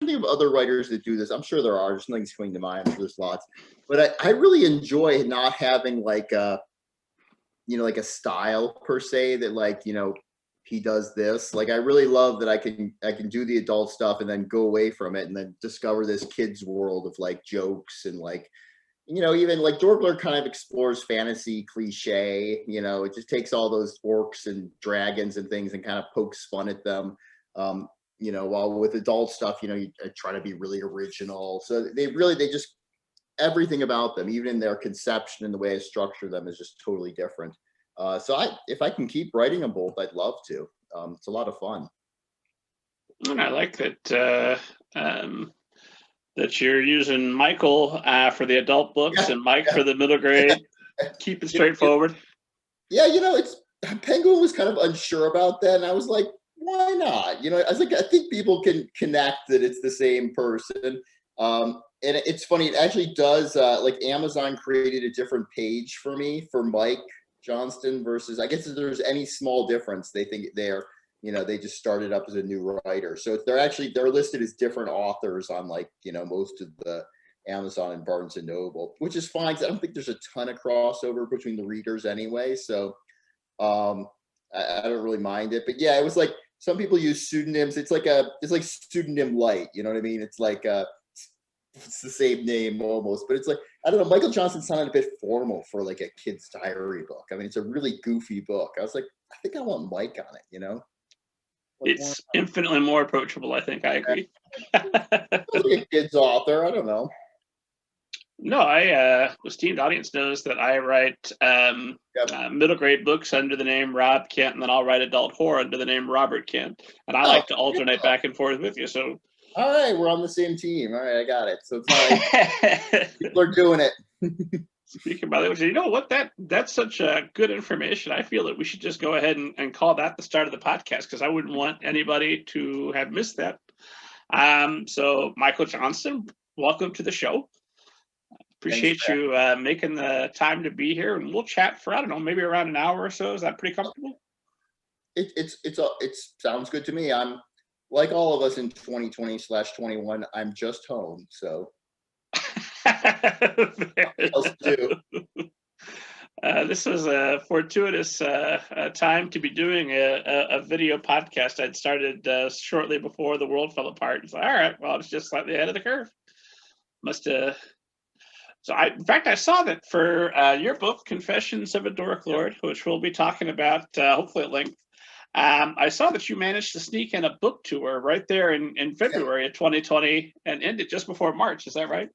think of other writers that do this. I'm sure there are. Just nothing's coming to mind. I'm sure there's lots. But I really enjoy not having like a, like a style per se that like, he does this. Like, I really love that I can do the adult stuff and then go away from it and then discover this kid's world of like jokes and like, even like Dork Lord kind of explores fantasy cliche. It just takes all those orcs and dragons and things and kind of pokes fun at them. While with adult stuff, you try to be really original. So they just, everything about them, even in their conception and the way I structure them, is just totally different. So if I can keep writing them both, I'd love to. It's a lot of fun. And I like that that you're using Michael for the adult books and Mike for the middle grade. Keep it straightforward. Yeah, it's Penguin was kind of unsure about that, and I was like, why not? I was like, I think people can connect that it's the same person. And it's funny, it actually does, like Amazon created a different page for me for Mike Johnston versus, I guess if there's any small difference, they think they just started up as a new writer. So they're listed as different authors on like, most of the Amazon and Barnes and Noble, which is fine, because I don't think there's a ton of crossover between the readers anyway. So I don't really mind it. But yeah, it was like, some people use pseudonyms. It's like pseudonym light. You know what I mean? It's like it's the same name almost, but it's like, I don't know. Michael Johnson sounded a bit formal for like a kid's diary book. I mean, it's a really goofy book. I was like, I think I want Mike on it. Like, it's infinitely more approachable. I think I agree. Like a kid's author. I don't know. No, the esteemed audience knows that I write middle grade books under the name Rob Kent, and then I'll write adult horror under the name Robert Kent, and I like to alternate back and forth with you. So, all right, we're on the same team. All right, I got it. So it's like people are doing it. Speaking by the way, you know what? That's such good information. I feel that we should just go ahead and call that the start of the podcast, because I wouldn't want anybody to have missed that. So, Michael Johnston, welcome to the show. Appreciate you making the time to be here, and we'll chat for, I don't know, maybe around an hour or so. Is that pretty comfortable? It sounds good to me. I'm like all of us in 2020/21. I'm just home, so what else to do? This was a fortuitous time to be doing a video podcast. I'd started shortly before the world fell apart. It's like, all right, well, it's just slightly ahead of the curve. So in fact, I saw that for your book, Confessions of a Dork Lord, which we'll be talking about hopefully at length, I saw that you managed to sneak in a book tour right there in February of 2020 and ended just before March. Is that right?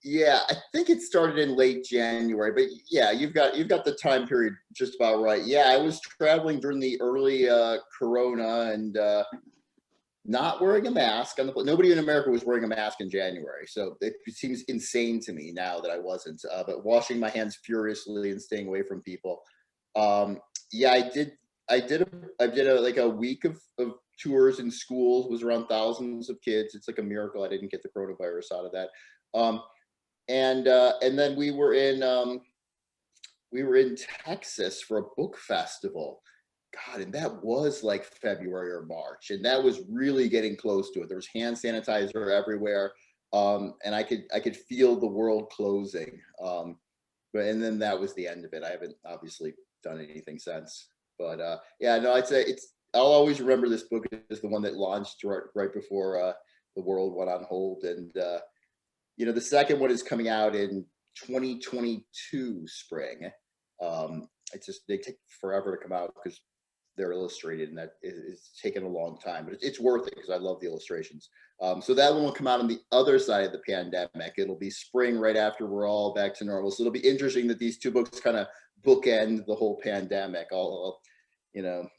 Yeah, I think it started in late January, but yeah, you've got the time period just about right. Yeah, I was traveling during the early Corona and not wearing a mask on the plane. Nobody in America was wearing a mask in January, so it seems insane to me now that I wasn't. But washing my hands furiously and staying away from people. Yeah, I did like a week of tours in schools. It was around thousands of kids. It's like a miracle I didn't get the coronavirus out of that. And then we were in Texas for a book festival. God, and that was like February or March, and that was really getting close to it. There was hand sanitizer everywhere, and I could feel the world closing. And then that was the end of it. I haven't obviously done anything since. But yeah, no, I'd say I'll always remember this book as the one that launched right before the world went on hold. And the second one is coming out in 2022 spring. They take forever to come out because they're illustrated, and that is taken a long time, but it's worth it because I love the illustrations. So that one will come out on the other side of the pandemic. It'll be spring right after we're all back to normal. So it'll be interesting that these two books kind of bookend the whole pandemic.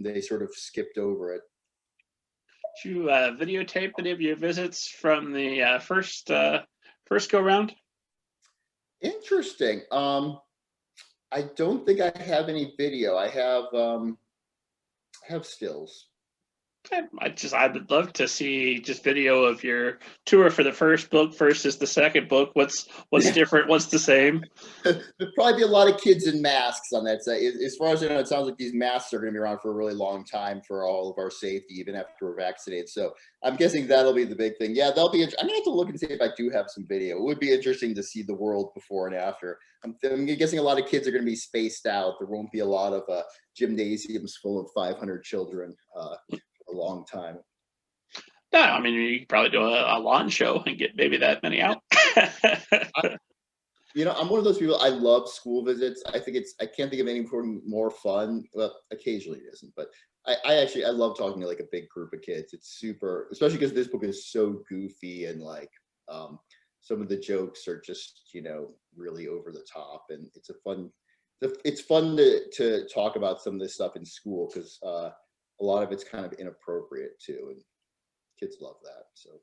They sort of skipped over it. Did you videotape any of your visits from the first go round? Interesting. I don't think I have any video. I have stills. I would love to see just video of your tour for the first book versus the second book. What's different? What's the same? There'll probably be a lot of kids in masks on that side. As far as I know, it sounds like these masks are going to be around for a really long time for all of our safety, even after we're vaccinated. So I'm guessing that'll be the big thing. Yeah, I'm going to have to look and see if I do have some video. It would be interesting to see the world before and after. I'm guessing a lot of kids are going to be spaced out. There won't be a lot of gymnasiums full of 500 children for a long time. No, I mean, you could probably do a lawn show and get maybe that many out. I'm one of those people. I love school visits. I can't think of anything more fun. Well, occasionally it isn't, but I love talking to like a big group of kids. It's super, especially because this book is so goofy and like some of the jokes are just really over the top, and it's fun to talk about some of this stuff in school because a lot of it's kind of inappropriate too, and kids love that. So,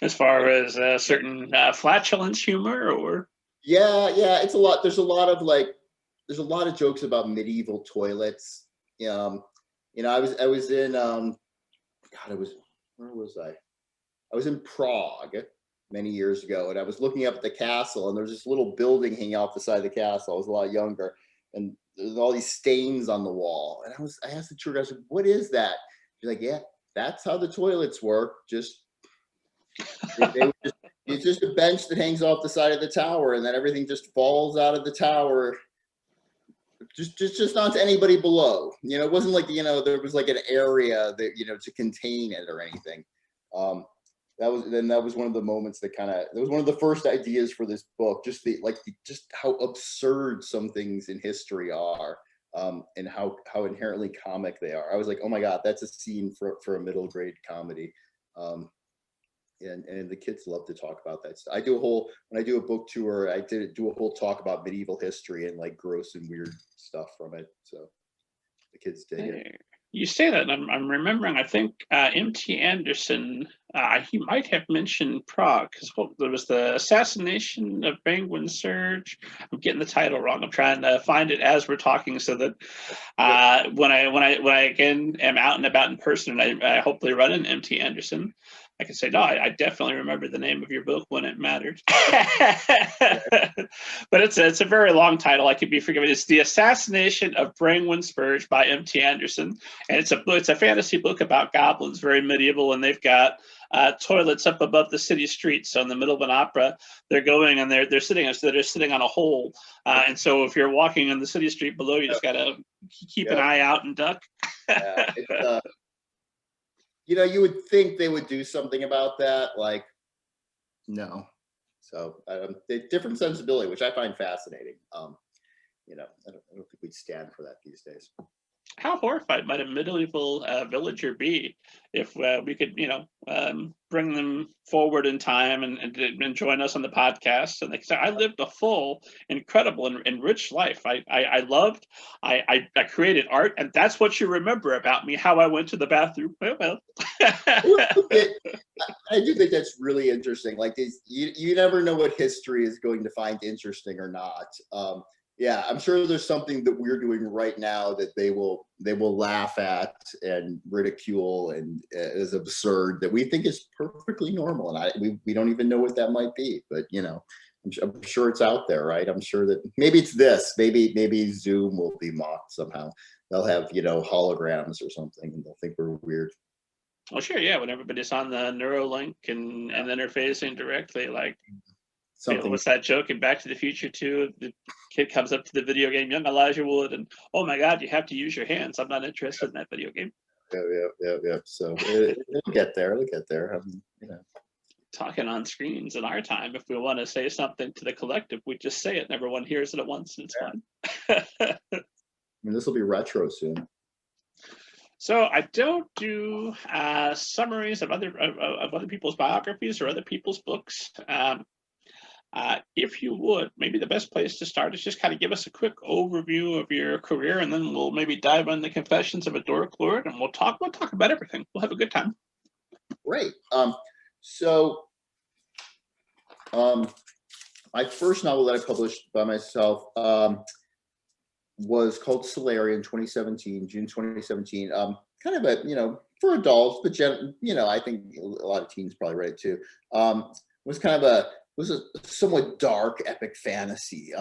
as far as certain flatulence humor, or yeah, it's a lot. There's a lot of jokes about medieval toilets. I was in where was I? I was in Prague many years ago, and I was looking up at the castle, and there's this little building hanging off the side of the castle. I was a lot younger, and there's all these stains on the wall. And I asked the tour guide, "What is that?" She's like, "Yeah, that's how the toilets work. It's just a bench that hangs off the side of the tower, and then everything just falls out of the tower, just onto anybody below. It wasn't like there was like an area that to contain it or anything." That was one of the moments that was one of the first ideas for this book. Just how absurd some things in history are, and how inherently comic they are. I was like, oh my god, that's a scene for a middle grade comedy. And the kids love to talk about that. When I do a book tour, I do a whole talk about medieval history and like gross and weird stuff from it. So the kids dig it. You say that, and I'm remembering. I think M.T. Anderson. He might have mentioned Prague because there was the assassination of Penguin Surge. I'm getting the title wrong. I'm trying to find it as we're talking so that when I again am out and about in person, and I hopefully run into M.T. Anderson, I can say, no, I definitely remember the name of your book when it mattered. But it's a very long title. I could be forgiven. It's The Assassination of Brangwyn Spurge by M.T. Anderson. And it's a fantasy book about goblins, very medieval, and they've got toilets up above the city streets. So in the middle of an opera, they're going and they're sitting on a hole. And so if you're walking on the city street below, you just got to keep an eye out and duck. You would think they would do something about that. Like, no. So different sensibility, which I find fascinating. I don't think we'd stand for that these days. How horrified might a medieval villager be if we could, bring them forward in time and join us on the podcast? And they say, I lived a full, incredible, and rich life. I loved, I created art, and that's what you remember about me, how I went to the bathroom. Well. I do think that's really interesting. Like, you never know what history is going to find interesting or not. Yeah, I'm sure there's something that we're doing right now that they will laugh at and ridicule and is absurd that we think is perfectly normal, and we don't even know what that might be. But I'm sure it's out there, right? I'm sure that maybe it's this. Maybe Zoom will be mocked somehow. They'll have holograms or something, and they'll think we're weird. Well, sure, yeah. When everybody's on the Neuralink and interfacing directly, like. What's that joke in Back to the Future 2? The kid comes up to the video game, young Elijah Wood, and oh my God, you have to use your hands. I'm not interested in that video game. Yeah. So it'll get there. Talking on screens in our time, if we want to say something to the collective, we just say it, and everyone hears it at once, and it's fun. I mean, this will be retro soon. So I don't do summaries of other people's biographies or other people's books. If you would, maybe the best place to start is just kind of give us a quick overview of your career, and then we'll maybe dive on the Confessions of a Dork Lord, and we'll talk about everything. We'll have a good time. Great. My first novel that I published by myself was called Solarian, June 2017. Kind of a for adults, but I think a lot of teens probably read it too. Was kind of a was a somewhat dark epic fantasy,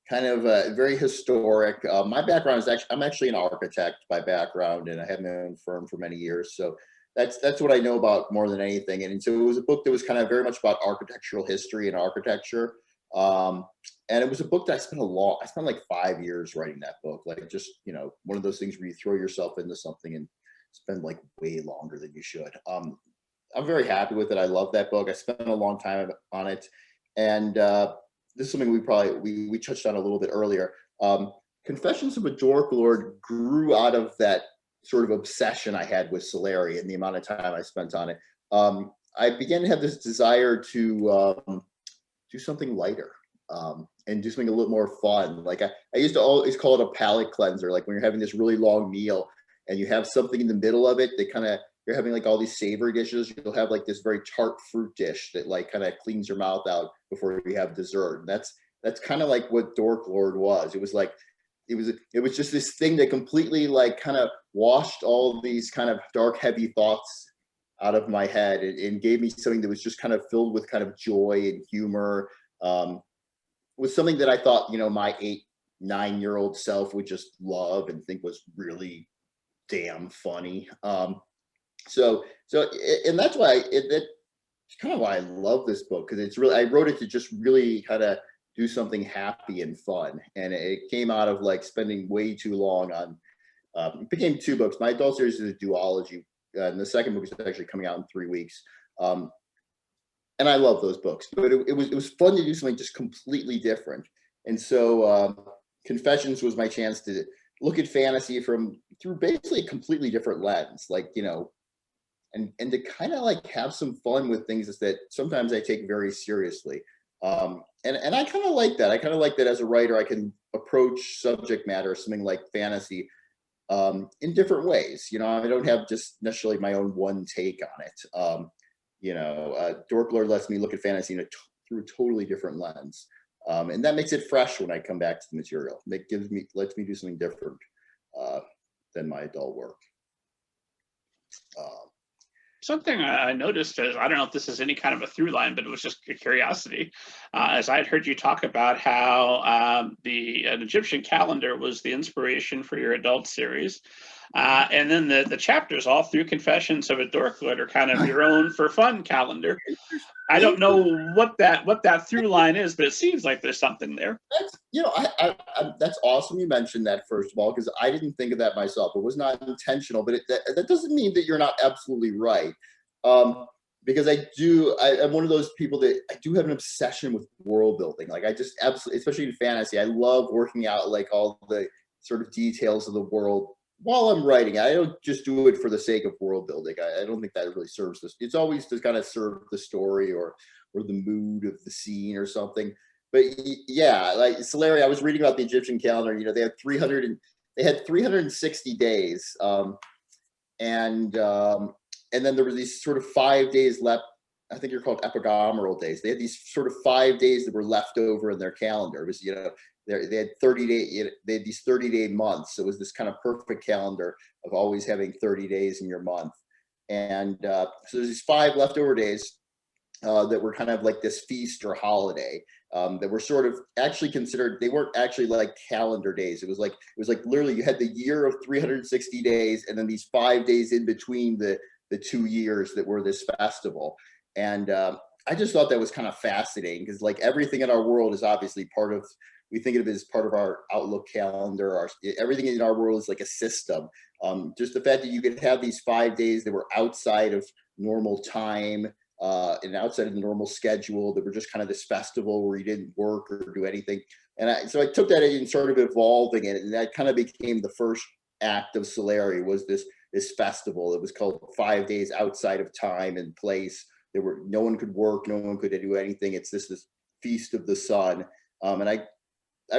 kind of very historic. My background is I'm actually an architect by background, and I had my own firm for many years. So that's what I know about more than anything. And so it was a book that was kind of very much about architectural history and architecture. Um, and it was a book that I spent like 5 years writing that book. Like just, one of those things where you throw yourself into something and spend like way longer than you should. I'm very happy with it. I love that book. I spent a long time on it. And this is something we touched on a little bit earlier. Confessions of a Dork Lord grew out of that sort of obsession I had with Solari and the amount of time I spent on it. I began to have this desire to do something lighter, and do something a little more fun. Like I used to always call it a palate cleanser. Like when you're having this really long meal and you have something in the middle of it that you're having like all these savory dishes, you'll have like this very tart fruit dish that like kind of cleans your mouth out before you have dessert. And that's kind of like what Dork Lord was. It was like, it was just this thing that completely like kind of washed all these kind of dark, heavy thoughts out of my head and gave me something that was just kind of filled with kind of joy and humor. Was something that I thought, my 8-9-year-old self would just love and think was really damn funny. And that's why it's kind of why I love this book, because I wrote it to just really kind of do something happy and fun. And it came out of like spending way too long on, it became 2 books. My adult series is a duology, and the second book is actually coming out in 3 weeks. And I love those books, but it was fun to do something just completely different. And so Confessions was my chance to look at fantasy through basically a completely different lens, like, and to kind of like have some fun with things that sometimes I take very seriously. And I kind of like that. I kind of like that as a writer, I can approach subject matter, something like fantasy, in different ways. I don't have just necessarily my own one take on it. Dork Lord lets me look at fantasy through a totally different lens. And that makes it fresh when I come back to the material. It lets me do something different than my adult work. Something I noticed is, I don't know if this is any kind of a through line, but it was just a curiosity. As I had heard you talk about how an Egyptian calendar was the inspiration for your adult series. And then the chapters all through Confessions of a Dork Lord are kind of your own for fun calendar. I don't know what that through line is, but it seems like there's something there. That's awesome you mentioned that, first of all, because I didn't think of that myself. It was not intentional, but that doesn't mean that you're not absolutely right. Because I'm one of those people that I do have an obsession with world building. Like I just absolutely, especially in fantasy, I love working out like all the sort of details of the world while I'm writing. I don't just do it for the sake of world building. I don't think that really serves this. It's always to kind of serve the story or the mood of the scene or something. But yeah, like Solari, I was reading about the Egyptian calendar. They had 360 days, and then there were these sort of 5 days left. I think you're called epigomeral days. They had these sort of 5 days that were left over in their calendar. It was, they had 30-day. They had these 30-day months. So it was this kind of perfect calendar of always having 30 days in your month. And so there's these 5 leftover days that were kind of like this feast or holiday, that were sort of actually considered. They weren't actually like calendar days. It was like literally you had the year of 360 days, and then these 5 days in between the 2 years that were this festival. And I just thought that was kind of fascinating, because like everything in our world is obviously we think of it as part of our Outlook calendar. Everything in our world is like a system. Just the fact that you could have these 5 days that were outside of normal time, and outside of the normal schedule, that were just kind of this festival where you didn't work or do anything. And so I took that and sort of evolving it, and that kind of became the first act of Solari, was this festival. It was called 5 days outside of time and place. No one could work, no one could do anything. It's this feast of the sun. And I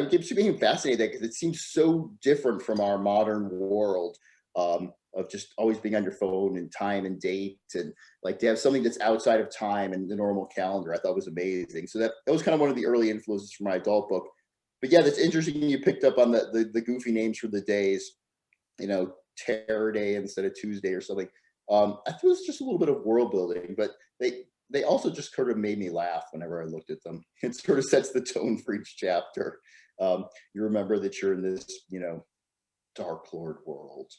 keep being fascinated because it seems so different from our modern world, of just always being on your phone and time and date, and like to have something that's outside of time and the normal calendar, I thought was amazing. So that was kind of one of the early influences for my adult book. But yeah, that's interesting you picked up on the goofy names for the days, Terror Day instead of Tuesday or something. I think it was just a little bit of world building, but they also just sort of made me laugh whenever I looked at them. It sort of sets the tone for each chapter. You remember that you're in this, Dark Lord world.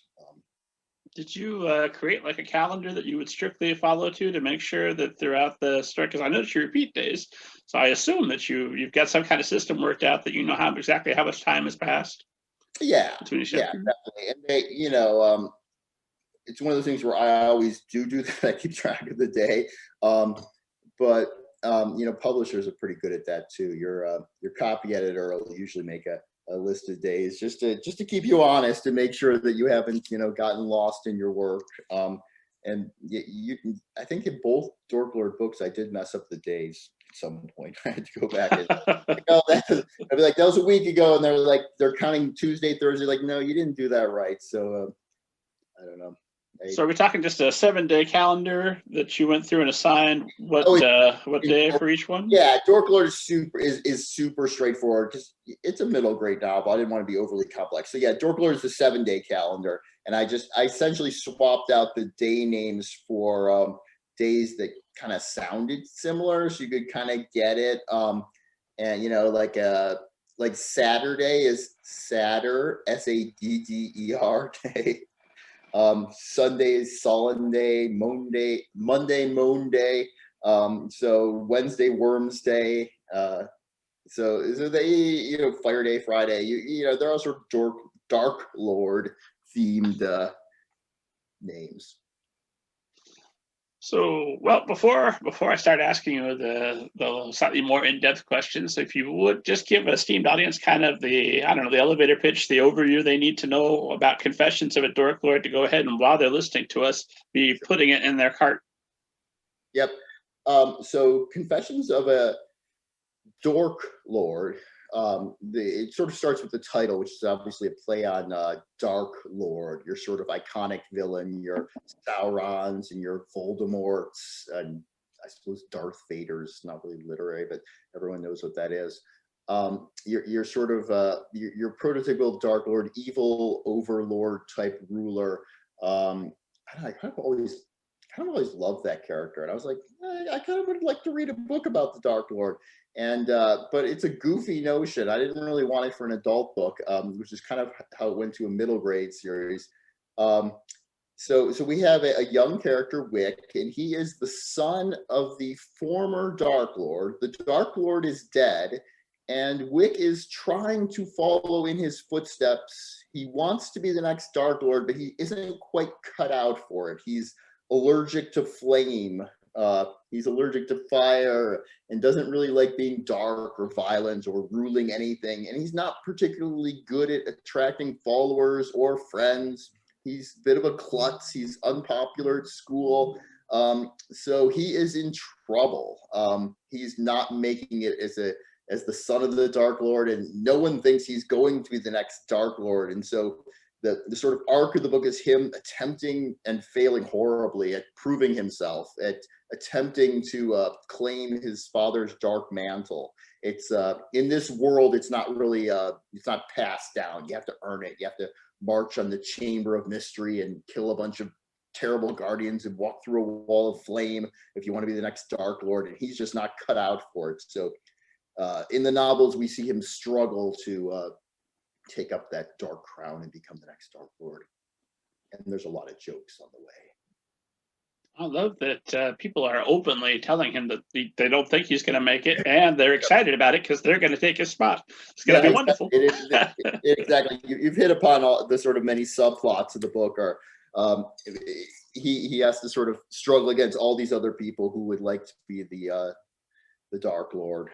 Did you create like a calendar that you would strictly follow to make sure that throughout the story? Because I noticed you repeat days, so I assume that you've got some kind of system worked out that you know how exactly how much time has passed Yeah, between each yeah, chapter. definitely. And it's one of those things where I always do that. I keep track of the day. But publishers are pretty good at that too. Your copy editor will usually make a list of days just to keep you honest and make sure that you haven't gotten lost in your work. And I think in both Dork Lord books I did mess up the days at some point. I had to go back and I'd be like, that was a week ago, and they're counting Tuesday, Thursday. Like, no, you didn't do that right. So I don't know. So are we talking just a 7-day calendar that you went through and assigned what day for each one? Yeah, Dork Lord is super straightforward because it's a middle grade novel. I didn't want to be overly complex. So yeah, Dork Lord is the 7-day calendar, and I essentially swapped out the day names for days that kind of sounded similar, so you could kind of get it. And like Saturday is Sadder, Sadder day. Sunday is Sullen Day, Monday Moan Day. So Wednesday Worms Day. So they Fire Day Friday. They're all sort of Dark Lord themed names. So, well, before I start asking you the slightly more in-depth questions, if you would just give a esteemed audience kind of the elevator pitch, the overview they need to know about Confessions of a Dork Lord to go ahead and, while they're listening to us, be putting it in their cart. Yep. So Confessions of a Dork Lord. It sort of starts with the title, which is obviously a play on Dark Lord, your sort of iconic villain, your Saurons and your Voldemorts, and I suppose Darth Vader's not really literary, but everyone knows what that is. You're sort of your prototypical Dark Lord, evil overlord type ruler. I kind of always loved that character, and I was like, I kind of would like to read a book about the Dark Lord. And but it's a goofy notion. I didn't really want it for an adult book, which is kind of how it went to a middle grade series. So we have a young character, Wick, and he is the son of the former Dark Lord. The Dark Lord is dead, and Wick is trying to follow in his footsteps. He wants to be the next Dark Lord, but he isn't quite cut out for it. He's allergic to flame. He's allergic to fire and doesn't really like being dark or violent or ruling anything. And he's not particularly good at attracting followers or friends. He's a bit of a klutz. He's unpopular at school. So he is in trouble. He's not making it as the son of the Dark Lord, and no one thinks he's going to be the next Dark Lord. And so the sort of arc of the book is him attempting and failing horribly at proving himself, at attempting to claim his father's dark mantle. It's in this world, it's not really it's not passed down. You have to earn it. You have to march on the Chamber of Mystery and kill a bunch of terrible guardians and walk through a wall of flame if you want to be the next Dark Lord. And he's just not cut out for it. So in the novels, we see him struggle to take up that dark crown and become the next Dark Lord. And there's a lot of jokes on the way. I love that people are openly telling him that they don't think he's going to make it, and they're excited about it because they're going to take his spot. It's going to be wonderful. Exactly. You've hit upon all the sort of many subplots of the book. Are he has to sort of struggle against all these other people who would like to be the Dark Lord.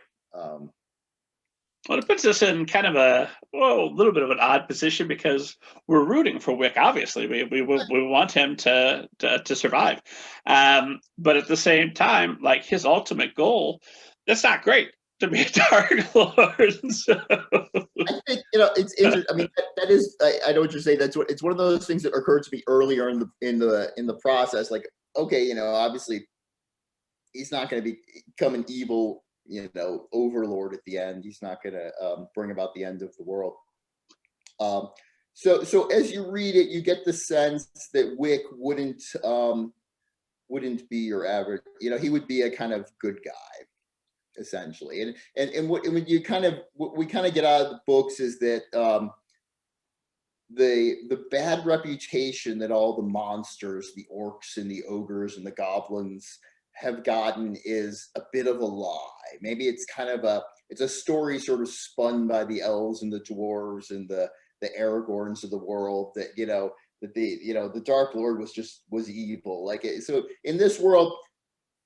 Well, it puts us in kind of a little bit of an odd position because we're rooting for Wick. Obviously, we want him to survive, but at the same time, like his ultimate goal, that's not great to be a Dark Lord. So. I think it's interesting. I mean, that is. I know what you're saying. It's one of those things that occurred to me earlier in the process. Like, okay, obviously, he's not going to become an evil overlord at the end. He's not going to bring about the end of the world. So as you read it, you get the sense that Wick wouldn't be your average, he would be a kind of good guy, essentially. And what we kind of get out of the books is that the bad reputation that all the monsters, the orcs and the ogres and the goblins have gotten is a bit of a lie. Maybe it's kind of it's a story sort of spun by the elves and the dwarves and the Aragorns of the world, that that the Dark Lord was evil. So in this world,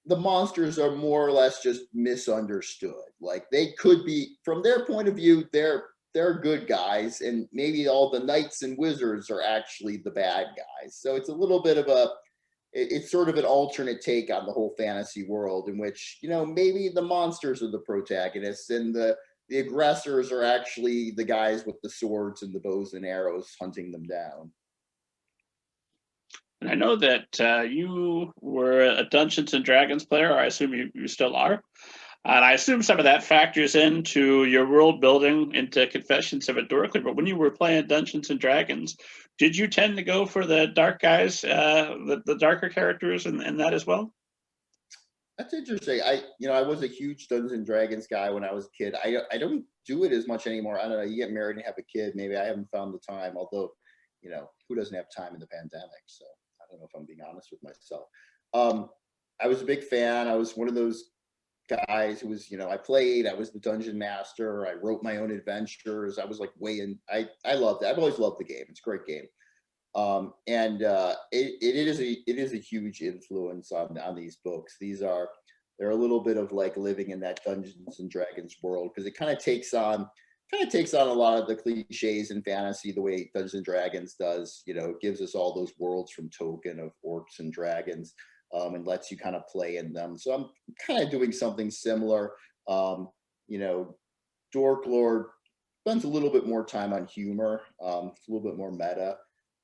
the monsters are more or less just misunderstood. Like, they could be, from their point of view, they're good guys, and maybe all the knights and wizards are actually the bad guys. So it's a little bit of it's sort of an alternate take on the whole fantasy world, in which, maybe the monsters are the protagonists and the aggressors are actually the guys with the swords and the bows and arrows hunting them down. And I know that you were a Dungeons and Dragons player, or I assume you still are. And I assume some of that factors into your world building, into Confessions of a Dork Lord. But when you were playing Dungeons and Dragons, did you tend to go for the dark guys, the darker characters, and that as well? That's interesting. I was a huge Dungeons and Dragons guy when I was a kid. I don't do it as much anymore. I don't know. You get married and have a kid. Maybe I haven't found the time. Although, who doesn't have time in the pandemic? So I don't know if I'm being honest with myself. I was a big fan. I was one of those guys who was, I was the dungeon master. I wrote my own adventures. I was like I loved it. I've always loved the game. It's a great game. It is a huge influence on these books. They're a little bit of like living in that Dungeons and Dragons world, because it kind of takes on a lot of the cliches in fantasy the way Dungeons and Dragons does. It gives us all those worlds from Tolkien of orcs and dragons, and lets you kind of play in them. So I'm kind of doing something similar. Dork Lord spends a little bit more time on humor. It's a little bit more meta.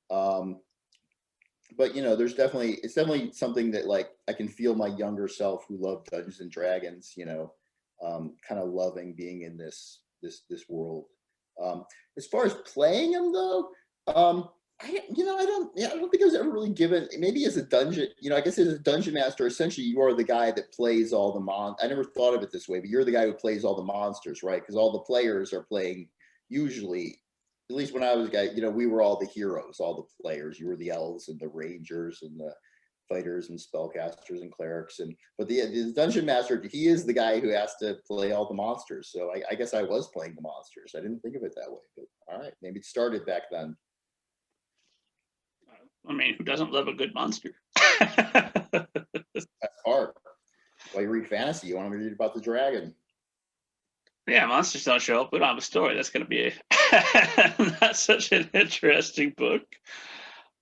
But it's definitely something that, like, I can feel my younger self who loved Dungeons and Dragons, kind of loving being in this world. As far as playing them, though, I don't think I was ever really given, maybe as a dungeon, I guess as a dungeon master, essentially you are the guy that plays all the I never thought of it this way, but you're the guy who plays all the monsters, right? Because all the players are playing, usually, at least when I was a guy, we were all the heroes, all the players. You were the elves and the rangers and the fighters and spellcasters and clerics. But the dungeon master, he is the guy who has to play all the monsters. So I guess I was playing the monsters. I didn't think of it that way, but all right, maybe it started back then. I mean, who doesn't love a good monster? That's hard. While you read fantasy, you want to read about the dragon. Yeah, monsters don't show up. We don't have a story. That's going to be not such an interesting book.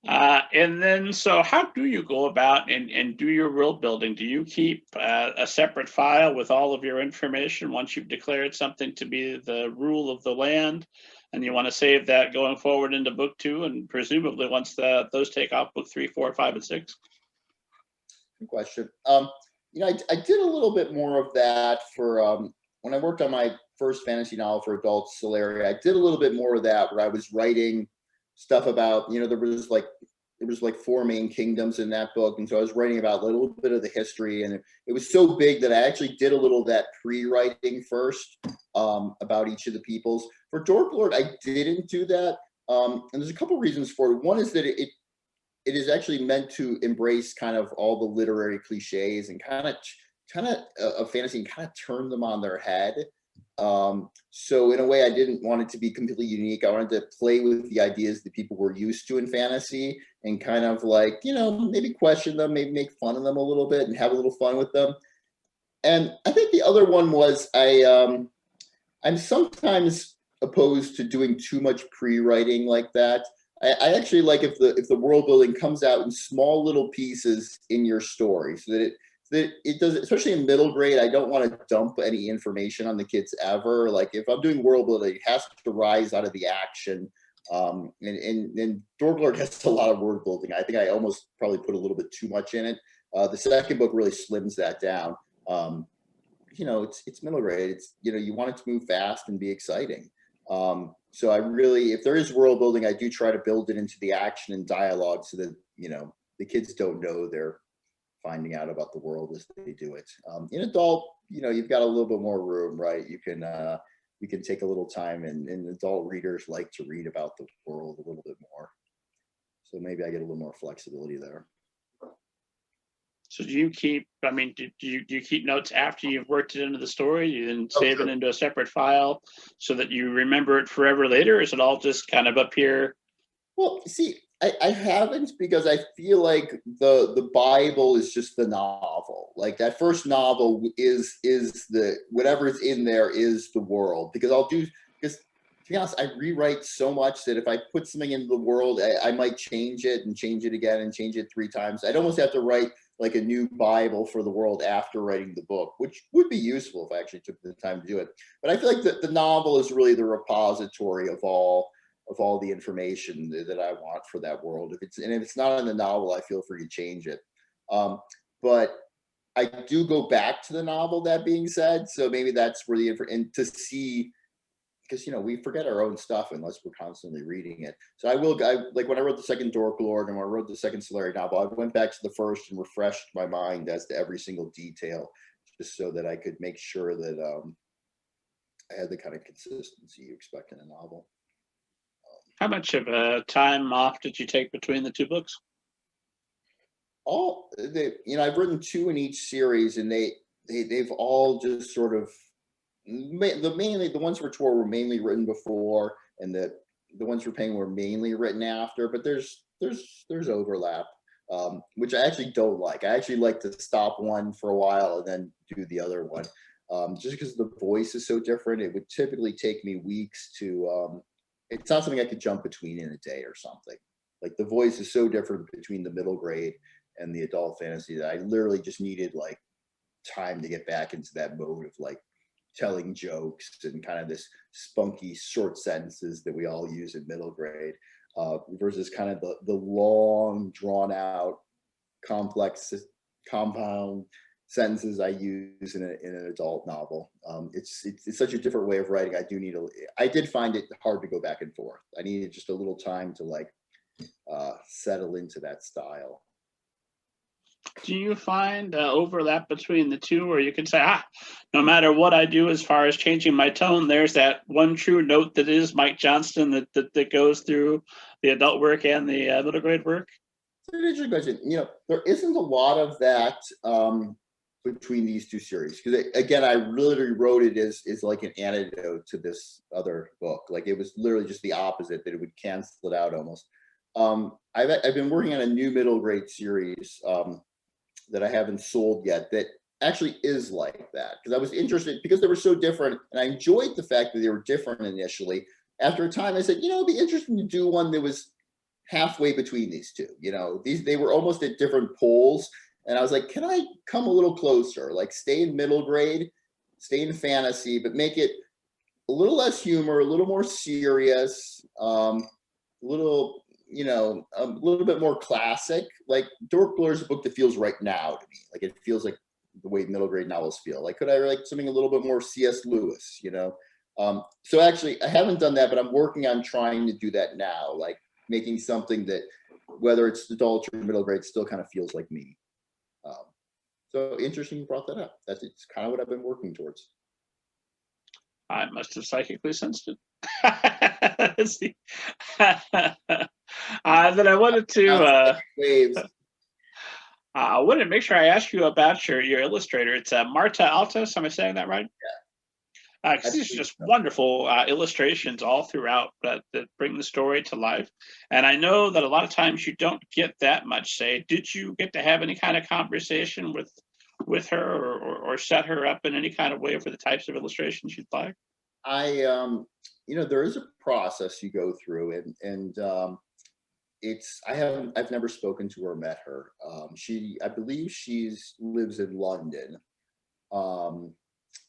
And then, so how do you go about and do your world building? Do you keep a separate file with all of your information once you've declared something to be the rule of the land, and you want to save that going forward into book 2, and presumably once those take off, book 3, 4, 5, and 6? Good question. I did a little bit more of that for when I worked on my first fantasy novel for adults, Solaria. I did a little bit more of that, where I was writing stuff about, there was like 4 main kingdoms in that book, and so I was writing about a little bit of the history, and it was so big that I actually did a little of that pre-writing first, about each of the peoples. For Dork Lord, I didn't do that, and there's a couple reasons for it. One is that it is actually meant to embrace kind of all the literary cliches and kind of fantasy, and kind of turn them on their head. So in a way, I didn't want it to be completely unique. I wanted to play with the ideas that people were used to in fantasy, and kind of like, maybe question them, maybe make fun of them a little bit and have a little fun with them. And I think the other one was I'm sometimes opposed to doing too much pre-writing like that. I actually like if the world building comes out in small little pieces in your story, so that it does, especially in middle grade. I don't want to dump any information on the kids ever. Like, if I'm doing world building, it has to rise out of the action. And Dork Lord has a lot of world building. I think I almost probably put a little bit too much in it. The second book really slims that down. It's middle grade. It's, you want it to move fast and be exciting. so I really, if there is world building, I do try to build it into the action and dialogue so that, you know, the kids don't know they're finding out about the world as they do it. In adult, you know, you've got a little bit more room, right? You can take a little time, and adult readers like to read about the world a little bit more. So maybe I get a little more flexibility there. So do you keep, I mean, do you keep notes after you've worked it into the story? You then Oh, save it sure. into a separate file so that you remember it forever later? Or is it all just kind of up here? Well, see, I haven't, because I feel like the Bible is just the novel. Like that first novel is the, whatever's in there is the world. Because because to be honest, I rewrite so much that if I put something into the world, I might change it and change it again and change it 3 times. I'd almost have to write like a new Bible for the world after writing the book, which would be useful if I actually took the time to do it. But I feel like the novel is really the repository of all the information that I want for that world. If it's not in the novel, I feel free to change it. But I do go back to the novel, that being said. So maybe that's where and to see, because, you know, we forget our own stuff unless we're constantly reading it. So I like when I wrote the second Dork Lord and when I wrote the second Solari novel, I went back to the first and refreshed my mind as to every single detail, just so that I could make sure that I had the kind of consistency you expect in a novel. How much of a time off did you take between the 2 books? You know, I've written 2 in each series, and they've all just sort of, mainly the ones for tour were mainly written before, and the ones for Penguin were mainly written after. But there's overlap, which I actually don't like. I actually like to stop one for a while and then do the other one, just because the voice is so different. It would typically take me weeks to. It's not something I could jump between in a day or something. Like the voice is so different between the middle grade and the adult fantasy that I literally just needed like time to get back into that mode of like telling jokes and kind of this spunky short sentences that we all use in middle grade, versus kind of the long, drawn out, complex, compound sentences I use in an adult novel. It's such a different way of writing. I did find it hard to go back and forth. I needed just a little time to like settle into that style. Do you find overlap between the 2 where you can say, no matter what I do as far as changing my tone, there's that one true note that is Mike Johnston that goes through the adult work and the middle grade work? It's an interesting question. You know, there isn't a lot of that between these 2 series, because again, I literally wrote it as like an antidote to this other book. Like it was literally just the opposite, that it would cancel it out almost. I've been working on a new middle grade series that I haven't sold yet that actually is like that, because I was interested, because they were so different, and I enjoyed the fact that they were different initially. After a time, I said, you know, it'd be interesting to do one that was halfway between these 2. You know, they were almost at different poles, and I was like, can I come a little closer? Like stay in middle grade, stay in fantasy, but make it a little less humor, a little more serious, a little, you know, a little bit more classic. Like Dork Lord is a book that feels right now to me. Like it feels like the way middle grade novels feel. Like, could I write something a little bit more C.S. Lewis, you know? So actually, I haven't done that, but I'm working on trying to do that now, like making something that, whether it's adult or middle grade, still kind of feels like me. So interesting you brought that up. It's kind of what I've been working towards. I must have psychically sensed it. Then I wanted to Waves. I wanted to make sure I asked you about your illustrator. It's Marta Altos. Am I saying that right? Yeah. Because these are just wonderful illustrations all throughout that bring the story to life. And I know that a lot of times you don't get that much say. Did you get to have any kind of conversation with her or set her up in any kind of way for the types of illustrations you'd like? You know, there is a process you go through, and I've never spoken to her or met her. I believe lives in London,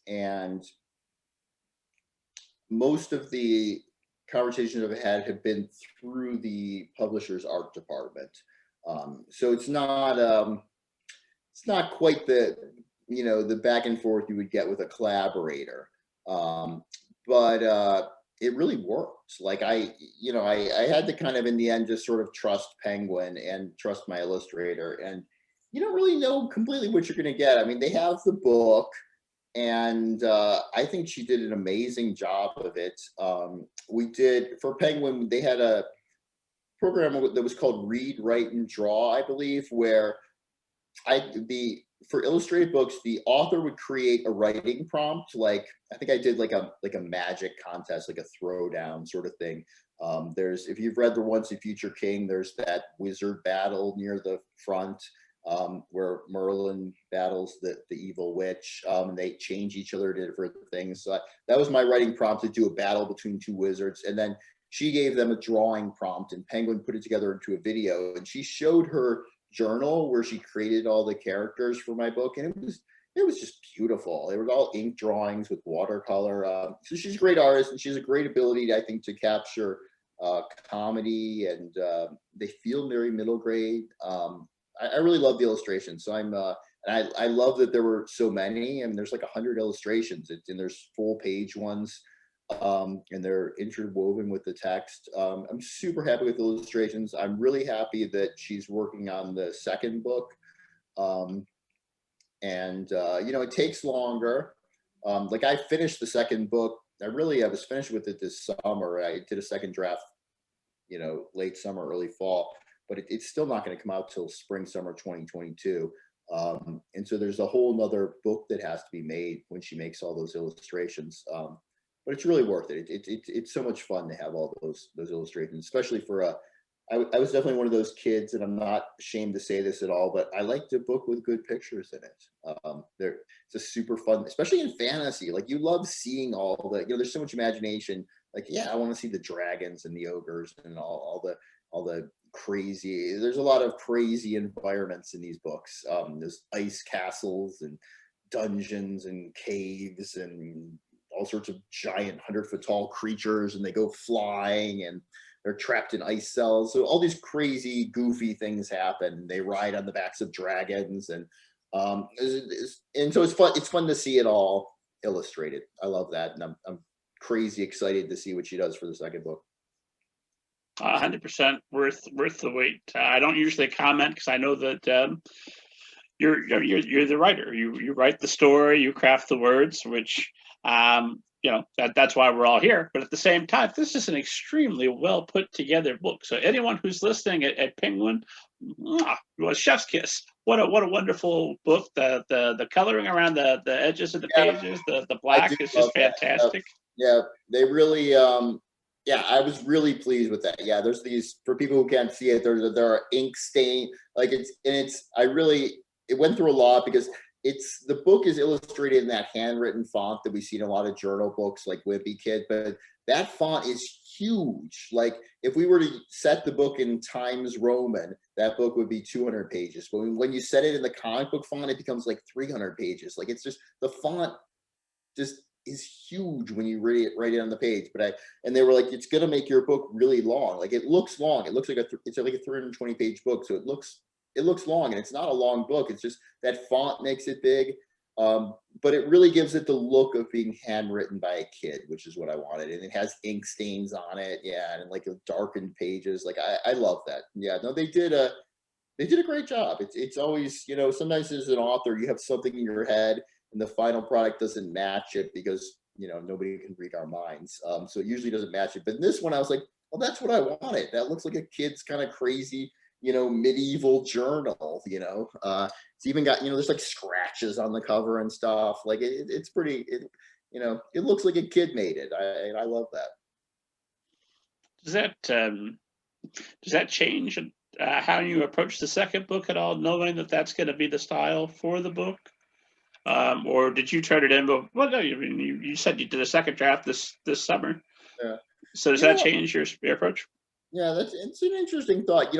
and most of the conversations I've had have been through the publisher's art department. So it's not quite the, you know, the back and forth you would get with a collaborator. But it really worked. Like I had to kind of in the end just sort of trust Penguin and trust my illustrator, and you don't really know completely what you're going to get. I mean, they have the book, and I think she did an amazing job of it. We did for Penguin, they had a program that was called Read, Write, and Draw, I believe, where the for illustrated books, the author would create a writing prompt. Like I think I did like a magic contest, like a throwdown sort of thing. There's if you've read the Once a Future King, there's that wizard battle near the front where Merlin battles the evil witch. And they change each other to different things. So that was my writing prompt to do a battle between two wizards, and then she gave them a drawing prompt, and Penguin put it together into a video, and she showed her journal where she created all the characters for my book, and it was just beautiful. They were all ink drawings with watercolor. So she's a great artist, and she has a great ability, I think, to capture comedy, and they feel very middle grade. I really love the illustrations. So and I love that there were so many, and there's like 100 illustrations, and there's full page ones, and they're interwoven with the text. I'm super happy with the illustrations. I'm really happy that she's working on the second book. And it takes longer. Like I finished the second book. I was finished with it this summer. I did a second draft, late summer, early fall, but it's still not going to come out till spring, summer 2022. And so there's a whole nother book that has to be made when she makes all those illustrations. But it's really worth it. It's so much fun to have all those illustrations, especially for I was definitely one of those kids, and I'm not ashamed to say this at all, but I liked a book with good pictures in it. It's a super fun, especially in fantasy. Like you love seeing all the, there's so much imagination. Like, yeah, I want to see the dragons and the ogres and all the crazy. There's a lot of crazy environments in these books. There's ice castles and dungeons and caves and all sorts of giant 100-foot tall creatures, and they go flying, and they're trapped in ice cells. So all these crazy, goofy things happen. They ride on the backs of dragons, and so it's fun. It's fun to see it all illustrated. I love that, and I'm crazy excited to see what she does for the second book. 100% worth the wait. I don't usually comment because I know that you're the writer. You write the story, you craft the words, which that's why we're all here. But at the same time, this is an extremely well put together book. So anyone who's listening at Penguin, chef's kiss. What a wonderful book. The coloring around the edges of the pages, the black is just fantastic. Yeah, they really I was really pleased with that. Yeah, there's these, for people who can't see it, there are ink stain, like it went through a lot, because the book is illustrated in that handwritten font that we see in a lot of journal books like Wimpy Kid, but that font is huge. Like if we were to set the book in Times Roman, that book would be 200 pages. But when you set it in the comic book font, it becomes like 300 pages. Like it's just, the font just is huge when you write it on the page. And they were like, it's gonna make your book really long. Like it looks long. It looks like it's like a 320 page book. So it looks long, and it's not a long book. It's just that font makes it big. But it really gives it the look of being handwritten by a kid, which is what I wanted. And it has ink stains on it. Yeah. And like darkened pages. Like I love that. Yeah, no, they did a great job. It's always, sometimes as an author, you have something in your head and the final product doesn't match it because, nobody can read our minds. So it usually doesn't match it. But in this one, I was like, well, that's what I wanted. That looks like a kid's kind of crazy, medieval journal. It's even got, there's like scratches on the cover and stuff. Like it's pretty, it looks like a kid made it. I love that. Does that change how you approach the second book at all, knowing that that's going to be the style for the book? Or did you turn it in? But well, no, you said you did a second draft this summer. Yeah. So does that change your approach? Yeah, it's an interesting thought.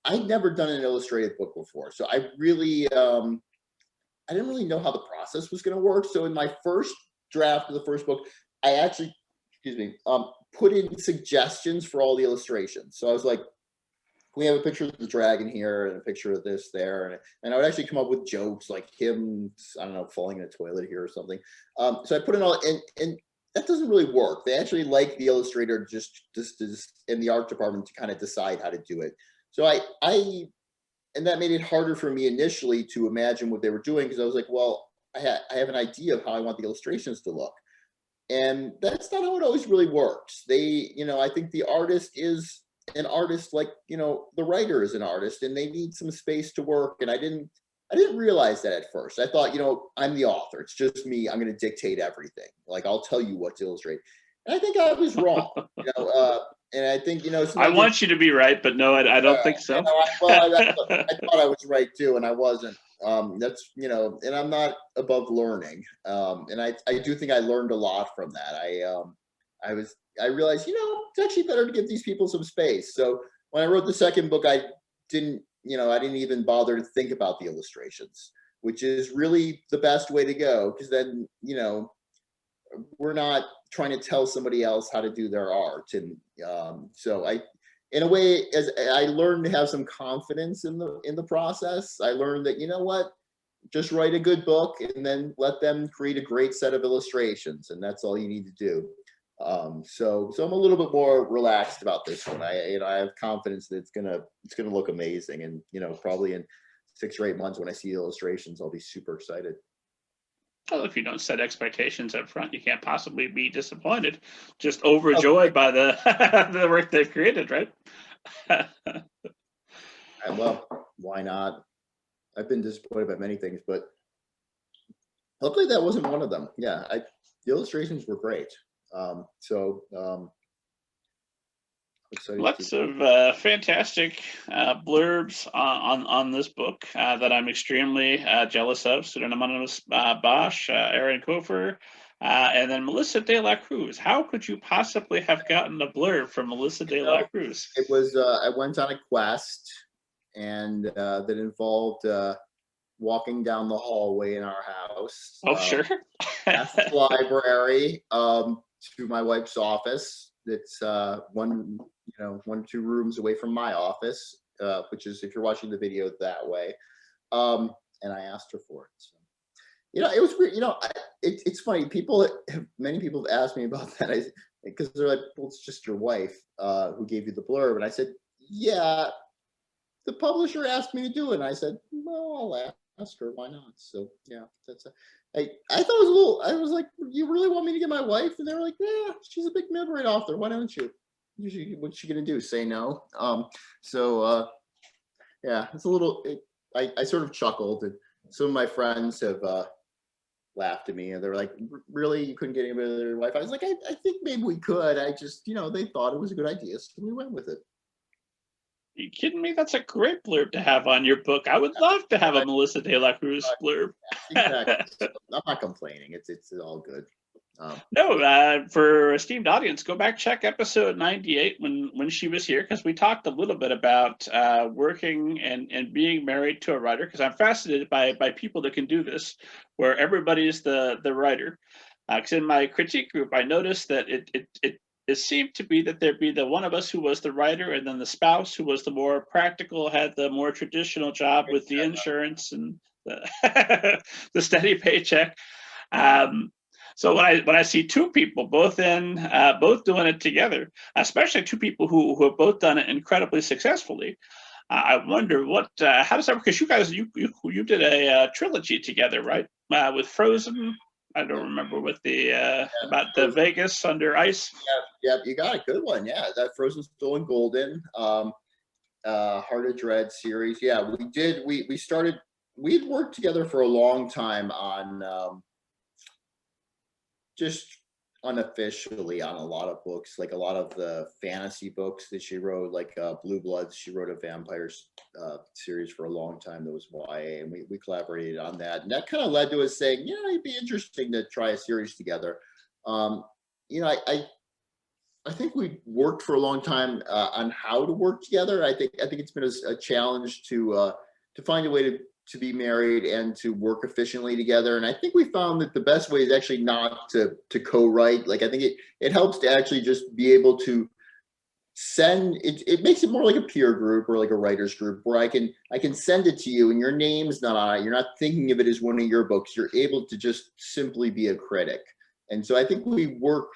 I'd never done an illustrated book before, so I really I didn't really know how the process was going to work. So in my first draft of the first book, I actually, put in suggestions for all the illustrations. So I was like, we have a picture of the dragon here and a picture of this there, and I would actually come up with jokes like him, I don't know, falling in a toilet here or something. So I put in all, and that doesn't really work. They actually like the illustrator just in the art department to kind of decide how to do it. So and that made it harder for me initially to imagine what they were doing, because I was like, well, I have an idea of how I want the illustrations to look. And that's not how it always really works. I think the artist is an artist like, the writer is an artist, and they need some space to work. And I didn't realize that at first. I thought, I'm the author. It's just me. I'm going to dictate everything. Like, I'll tell you what to illustrate. And I think I was wrong. And I think, I want you to be right, but no, I don't think so. I thought I was right too, and I wasn't. That's, and I'm not above learning. And I do think I learned a lot from that. I realized, it's actually better to give these people some space. So when I wrote the second book, I didn't even bother to think about the illustrations, which is really the best way to go. Because then, we're not trying to tell somebody else how to do their art. And so in a way, as I learned to have some confidence in the process, I learned that, just write a good book and then let them create a great set of illustrations, and that's all you need to do. So I'm a little bit more relaxed about this one. I have confidence that it's gonna look amazing, and probably in 6 or 8 months when I see the illustrations, I'll be super excited. Well, if you don't set expectations up front, you can't possibly be disappointed. Just overjoyed by the the work they've created, right? Well, why not? I've been disappointed by many things, but hopefully that wasn't one of them. Yeah, the illustrations were great. Lots of fantastic blurbs on this book that I'm extremely jealous of. Pseudonymous Bosch, Aaron Kofer, and then Melissa de la Cruz. How could you possibly have gotten a blurb from Melissa de la Cruz? It was I went on a quest, and that involved walking down the hallway in our house. Oh, sure. Past the library, to my wife's office. It's one or 2 rooms away from my office, which is, if you're watching the video, that way. And I asked her for it. So, it was weird. It's funny. Many people have asked me about that, because they're like, well, it's just your wife who gave you the blurb. And I said, yeah, the publisher asked me to do it. And I said, well, I'll ask her. Why not? So yeah, that's I thought it was a little. I was like, you really want me to get my wife? And they were like, yeah, she's a big mid-rate author. Why don't you? Usually, what's she gonna do? Say no? Yeah, it's a little. I sort of chuckled, and some of my friends have laughed at me, and they're like, really, you couldn't get anybody with their wife? I was like, I think maybe we could. I just, they thought it was a good idea, so we went with it. Are you kidding me? That's a great blurb to have on your book. I would love to have a Melissa de la Cruz blurb. Exactly. I'm not complaining. It's all good. No, for esteemed audience, go back, check episode 98 when she was here, because we talked a little bit about working and being married to a writer, because I'm fascinated by people that can do this, where everybody's the writer. Because in my critique group, I noticed that it seemed to be that there'd be the one of us who was the writer, and then the spouse who was the more practical, had the more traditional job with the insurance and the, the steady paycheck. So when I see 2 people both doing it together, especially 2 people who have both done it incredibly successfully, I wonder how does that work? Because you guys you did a trilogy together, right? With Frozen. I don't remember what about the Vegas under ice. Yeah, you got a good one. Yeah, that Frozen Stolen Golden, Heart of Dread series. Yeah, we did. We'd worked together for a long time on just unofficially on a lot of books, like a lot of the fantasy books that she wrote, like Blue Bloods. She wrote a vampires series for a long time that was YA, and we collaborated on that. And that kind of led to us saying, it'd be interesting to try a series together. I think we worked for a long time on how to work together. I think it's been a challenge to find a way to be married and to work efficiently together. And I think we found that the best way is actually not to co-write. Like, I think it helps to actually just be able to send it. It makes it more like a peer group or like a writer's group, where I can send it to you and your name's not on it. You're not thinking of it as one of your books. You're able to just simply be a critic. And so I think we work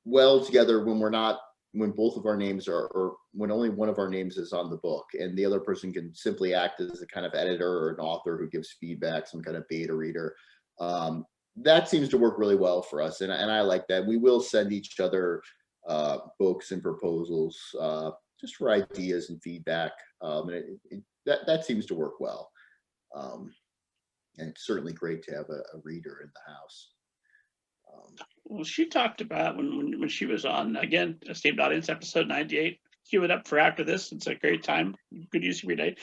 well together when both of our names are, or when only one of our names is on the book, and the other person can simply act as a kind of editor or an author who gives feedback, some kind of beta reader. That seems to work really well for us, and I like that. We will send each other books and proposals just for ideas and feedback, and that seems to work well. And it's certainly great to have a reader in the house. Well, she talked about when she was on, again, esteemed audience, episode 98. Cue it up for after this. It's a great time. Good use of your day.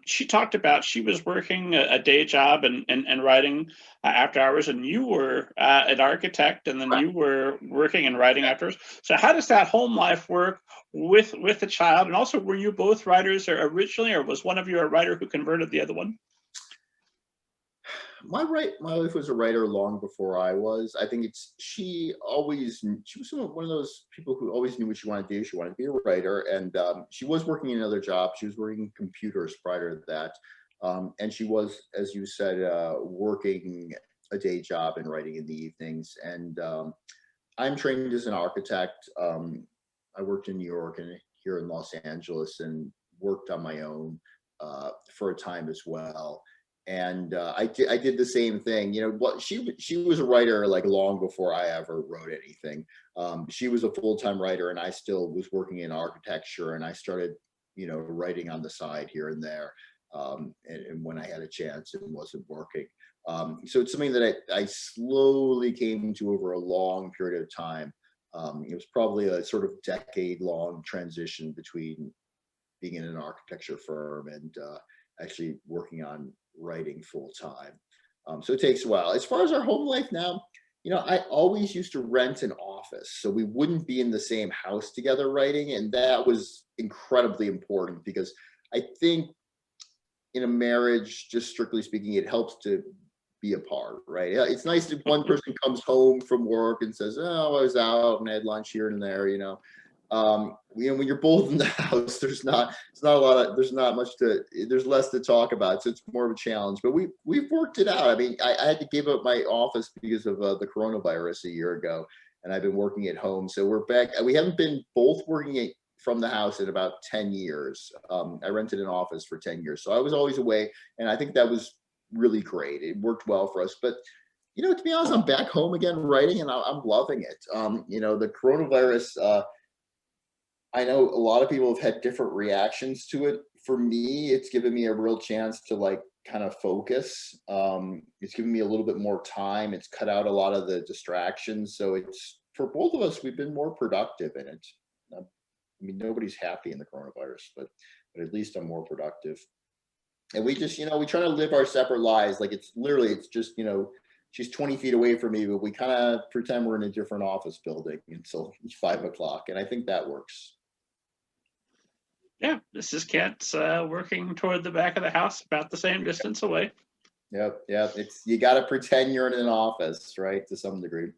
She talked about she was working a day job and writing after hours, and you were an architect, and then you were working and writing afterwards. So how does that home life work with the child? And also, were you both writers originally, or was one of you a writer who converted the other one? My wife was a writer long before I was. I think she was one of those people who always knew what she wanted to do. She wanted to be a writer, and she was working another job. She was working computers prior to that, and she was, as you said, working a day job and writing in the evenings. And I'm trained as an architect. I worked in New York and here in Los Angeles, and worked on my own for a time as well. And I did the same thing. What she was a writer like long before I ever wrote anything. She was a full-time writer, and I still was working in architecture, and I started writing on the side here and there, and when I had a chance and wasn't working. So it's something that I slowly came to over a long period of time. It was probably a sort of decade-long transition between being in an architecture firm and actually working on writing full time. So it takes a while. As far as our home life now, I always used to rent an office, so we wouldn't be in the same house together writing, and that was incredibly important because I think in a marriage, just strictly speaking, it helps to be apart, right? It's nice if one person comes home from work and says, "Oh, I was out and I had lunch here and there," when you're both in the house, there's not less to talk about, so it's more of a challenge. But we've worked it out. I mean, I had to give up my office because of the coronavirus a year ago, and I've been working at home. So we're back. We haven't been both working from the house in about 10 years. I rented an office for 10 years, so I was always away, and I think that was really great. It worked well for us. But to be honest, I'm back home again writing, and I'm loving it. The coronavirus. I know a lot of people have had different reactions to it. For me, it's given me a real chance to kind of focus. It's given me a little bit more time. It's cut out a lot of the distractions. So it's, for both of us, we've been more productive in it. I mean, nobody's happy in the coronavirus, but at least I'm more productive. And we just, we try to live our separate lives. Like it's just, she's 20 feet away from me, but we kind of pretend we're in a different office building until 5 o'clock. And I think that works. Yeah, this is Kent working toward the back of the house, about the same distance away. Yep. You got to pretend you're in an office, right, to some degree.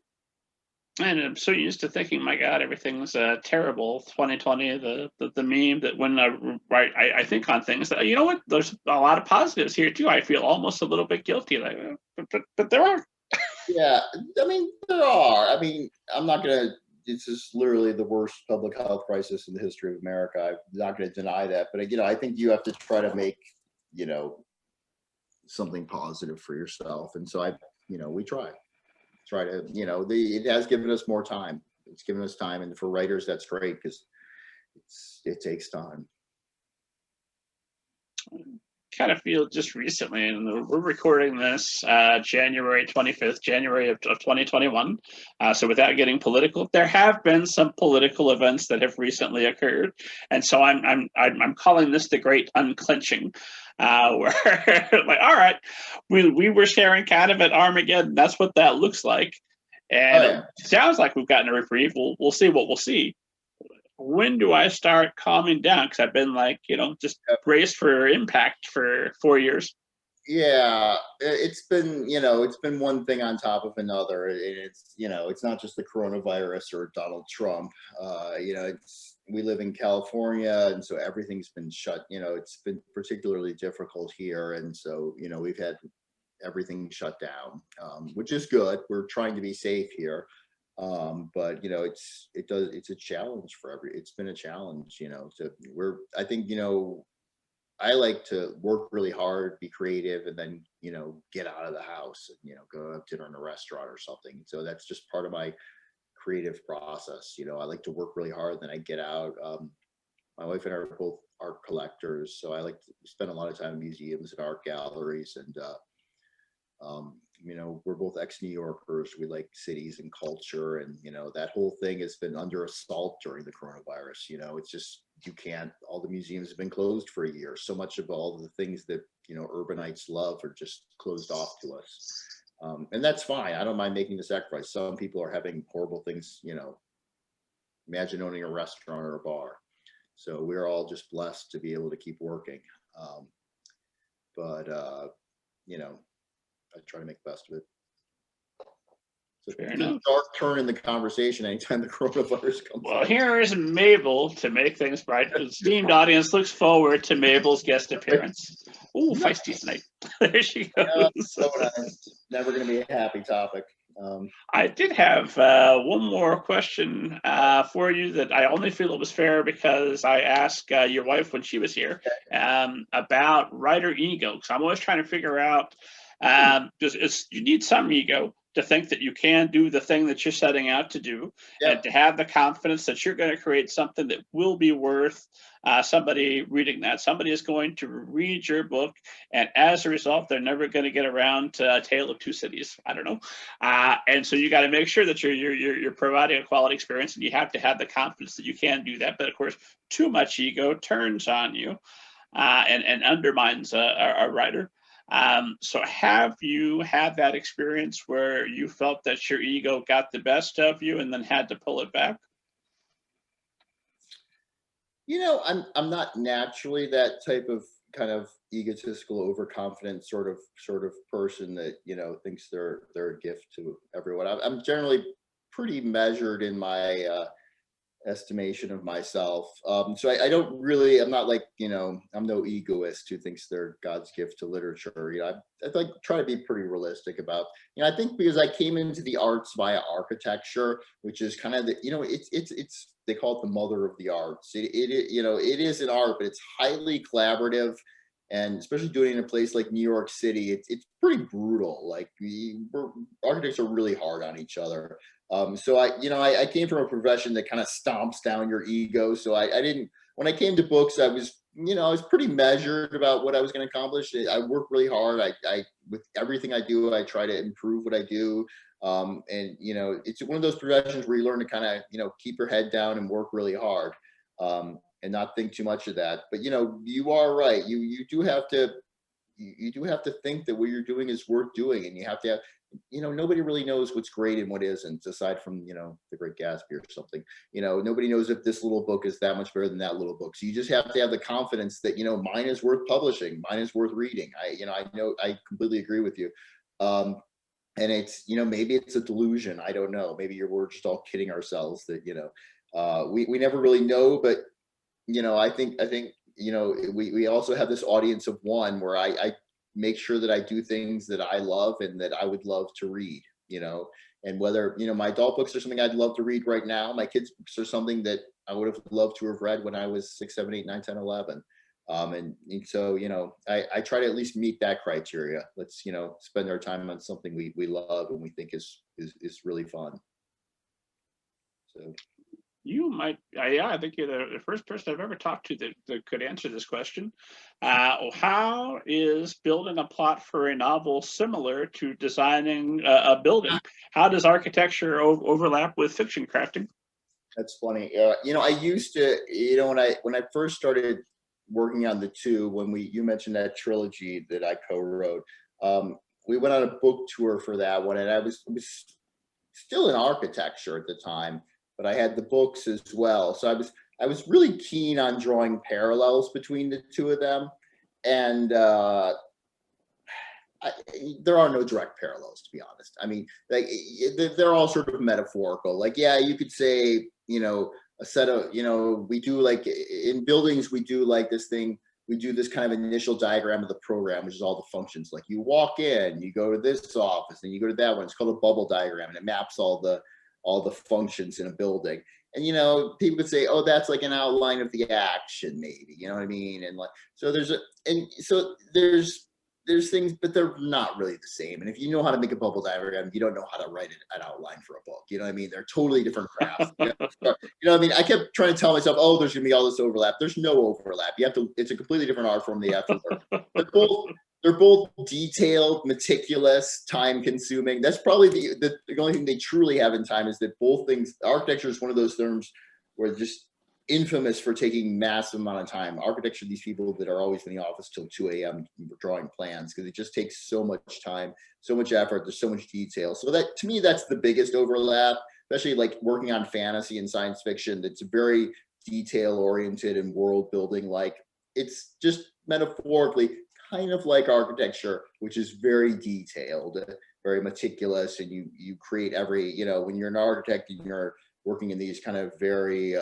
And I'm so used to thinking, my God, everything's terrible. 2020, the meme that when I think on things that, you know what, there's a lot of positives here too. I feel almost a little bit guilty, but there are. Yeah, I mean, there are. I mean, I'm not gonna. It's just literally the worst public health crisis in the history of America. I'm not going to deny that, but I think you have to try to make something positive for yourself, and so we try to it has given us more time. It's given us time, and for writers that's great because it takes time. Kind of feel just recently, and we're recording this January 25th, January of 2021. So without getting political, there have been some political events that have recently occurred, and so I'm calling this the Great Unclenching, where like, all right, we were sharing kind of at Armageddon. That's what that looks like, and It sounds like we've gotten a reprieve. We'll see what we'll see. When do I start calming down? Because I've been just braced for impact for 4 years. Yeah, it's been one thing on top of another. It's not just the coronavirus or Donald Trump. We live in California, and so everything's been shut. It's been particularly difficult here, and so we've had everything shut down, which is good. We're trying to be safe here. But it's a challenge it's been a challenge, so I think, I like to work really hard, be creative, and then, get out of the house and, go have dinner in a restaurant or something. So that's just part of my creative process. I like to work really hard, then I get out. My wife and I are both art collectors, so I like to spend a lot of time in museums and art galleries. And we're both ex-New Yorkers. We like cities and culture, and that whole thing has been under assault during the coronavirus. It's just, you can't. All the museums have been closed for a year. So much of all the things that urbanites love are just closed off to us, and that's fine. I don't mind making the sacrifice. Some people are having horrible things. Imagine owning a restaurant or a bar. So we're all just blessed to be able to keep working. But I try to make the best of it. So it's a dark turn in the conversation anytime the coronavirus comes. Well, here is Mabel to make things bright. The esteemed audience looks forward to Mabel's guest appearance. Ooh, feisty tonight. There she goes. So nice. Never going to be a happy topic. I did have one more question for you that I only feel it was fair because I asked your wife when she was here about writer ego. Because I'm always trying to figure out, you need some ego to think that you can do the thing that you're setting out to do, and to have the confidence that you're going to create something that will be worth somebody reading that. Somebody is going to read your book, and as a result, they're never going to get around to A Tale of Two Cities. I don't know. And so you got to make sure that you're providing a quality experience, and you have to have the confidence that you can do that. But of course, too much ego turns on you and undermines a writer. So have you had that experience where you felt that your ego got the best of you and then had to pull it back? I'm not naturally that type of kind of egotistical, overconfident sort of person that, thinks they're a gift to everyone. I'm generally pretty measured in my estimation of myself. So I don't really, I'm not like, I'm no egoist who thinks they're God's gift to literature. I like try to be pretty realistic about, I think because I came into the arts via architecture, which is kind of the, it's they call it the mother of the arts. It is an art, but it's highly collaborative. And especially doing it in a place like New York City, it's pretty brutal. Like architects are really hard on each other. So I came from a profession that kind of stomps down your ego. So I didn't, when I came to books, I was pretty measured about what I was going to accomplish. I work really hard. I with everything I do, I try to improve what I do. And it's one of those professions where you learn to kind of, keep your head down and work really hard. And not think too much of that. But you are right. You do have to think that what you're doing is worth doing, and you have to have, nobody really knows what's great and what isn't, aside from The Great Gatsby or something. Nobody knows if this little book is that much better than that little book. So you just have to have the confidence that mine is worth publishing, mine is worth reading. I completely agree with you. And it's maybe it's a delusion. I don't know. Maybe we're just all kidding ourselves that we never really know, but. I think, we also have this audience of one where I make sure that I do things that I love and that I would love to read, and whether, my adult books are something I'd love to read right now. My kids' books are something that I would have loved to have read when I was 6, 7, 8, 9, 10, 11. And so, I try to at least meet that criteria. Let's, spend our time on something we love and we think is really fun. So. You might, I think you're the first person I've ever talked to that could answer this question. How is building a plot for a novel similar to designing a building? How does architecture overlap with fiction crafting? That's funny. I used to, when I first started working on the two, when you mentioned that trilogy that I co-wrote, we went on a book tour for that one, and I was still in architecture at the time. But I had the books as well. So I was really keen on drawing parallels between the two of them. And there are no direct parallels, to be honest. I mean, like they're all sort of metaphorical. Like, yeah, you could say, a set of, we do like in buildings, we do like this thing we do this kind of initial diagram of the program, which is all the functions. Like you walk in, you go to this office, then you go to that one. It's called a bubble diagram, and it maps all the functions in a building. And people could say, oh, that's like an outline of the action, maybe. You know what I mean? And like, so there's things, but they're not really the same. And if you know how to make a bubble diagram, you don't know how to write an outline for a book. You know what I mean? They're totally different crafts. You know what I mean? I kept trying to tell myself, oh, there's gonna be all this overlap. There's no overlap. It's a completely different art form. They have to learn. They're both detailed, meticulous, time consuming. That's probably the only thing they truly have in time is that both things, architecture is one of those terms where just infamous for taking massive amount of time. Architecture, these people that are always in the office till 2 a.m. drawing plans, because it just takes so much time, so much effort, there's so much detail. So that, to me, that's the biggest overlap, especially like working on fantasy and science fiction. That's very detail oriented and world building. Like it's just metaphorically kind of like architecture, which is very detailed, very meticulous, and you create every, when you're an architect and you're working in these kind of very